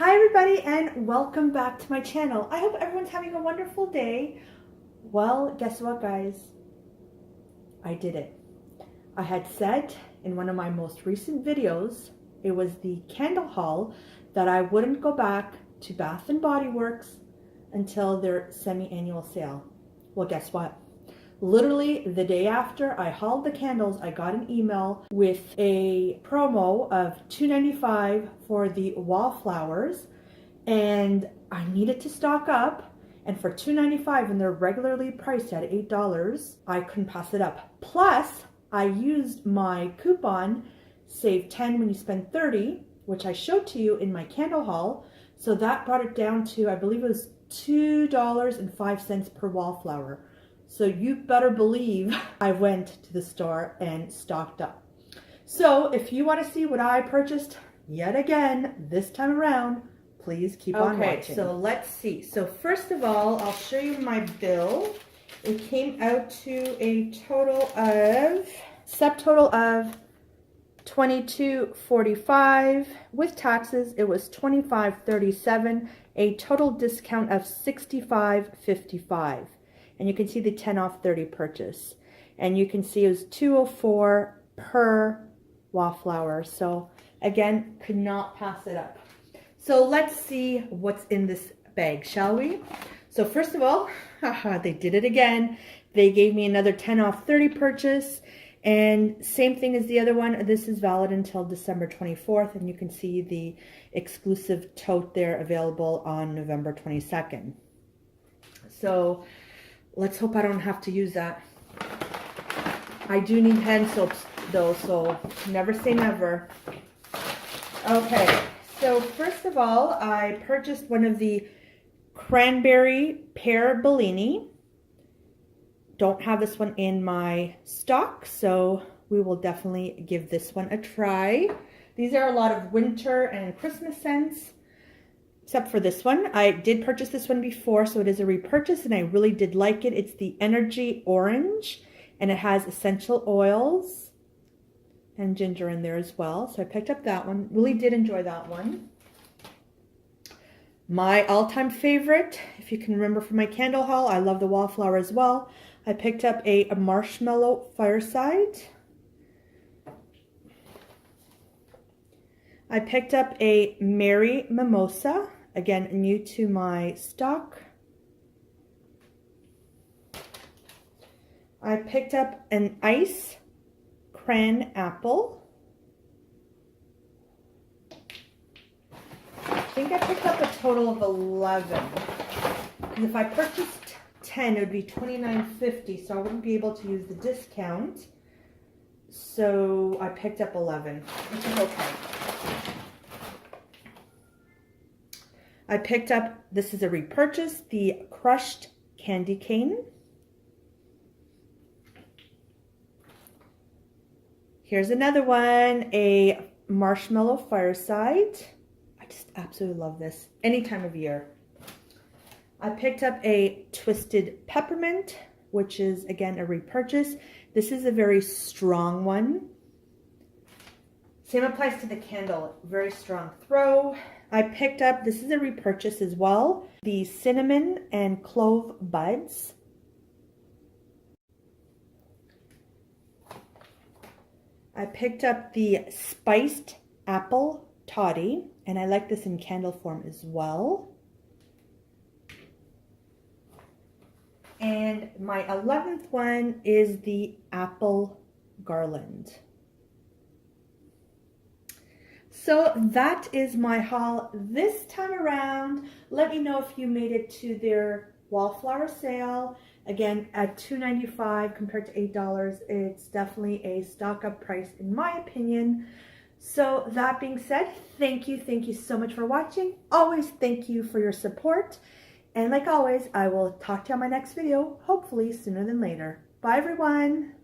Hi everybody and welcome back to my channel. I hope everyone's having a wonderful day. Well, guess what guys? I did it. I had said in one of my most recent videos, it was the candle haul, that I wouldn't go back to Bath & Body Works until their semi-annual sale. Well, guess what? Literally the day after I hauled the candles, I got an email with a promo of $2.95 for the Wallflowers, and I needed to stock up. And for $2.95, and they're regularly priced at $8, I couldn't pass it up. Plus, I used my coupon Save 10 when you spend 30, which I showed to you in my candle haul. So that brought it down to, I believe it was $2.05 per Wallflower. So you better believe I went to the store and stocked up. So if you want to see what I purchased yet again this time around, please keep on watching. Okay, so let's see. So first of all, I'll show you my bill. It came out to a total of, subtotal of $22.45. With taxes, it was $25.37, a total discount of $65.55. And you can see the 10 off 30 purchase. And you can see it was $2.04 per Wallflower. So again, could not pass it up. So let's see what's in this bag, shall we? So first of all, they did it again. They gave me another 10 off 30 purchase. And same thing as the other one. This is valid until December 24th. And you can see the exclusive tote there available on November 22nd. So let's hope I don't have to use that. I do need hand soaps though, so never say never. Okay, so first of all, I purchased one of the cranberry pear Bellini. Don't have this one in my stock, so we will definitely give this one a try. These are a lot of winter and Christmas scents. Except for this one. I did purchase this one before, so it is a repurchase, and I really did like it. It's the Energy Orange, and it has essential oils and ginger in there as well. So I picked up that one. Really did enjoy that one. My all-time favorite, if you can remember from my candle haul, I love the Wallflower as well. I picked up a Marshmallow Fireside. I picked up a Merry Mimosa, again, new to my stock. I picked up an Ice Cran Apple. I think I picked up a total of 11. And if I purchased 10, it would be $29.50, so I wouldn't be able to use the discount. So I picked up 11, which is okay. I picked up, this is a repurchase, the Crushed Candy Cane. Here's another one, a Marshmallow Fireside. I just absolutely love this any time of year. I picked up a Twisted Peppermint, which is again a repurchase. This is a very strong one. Same applies to the candle, very strong throw. I picked up, this is a repurchase as well, the Cinnamon and Clove Buds. I picked up the Spiced Apple Toddy, and I like this in candle form as well. And my 11th one is the Apple Garland. So that is my haul this time around. Let me know if you made it to their Wallflower sale. Again, at $2.95 compared to $8, it's definitely a stock up price in my opinion. So that being said, thank you so much for watching. Always thank you for your support. And like always, I will talk to you on my next video, hopefully sooner than later. Bye everyone.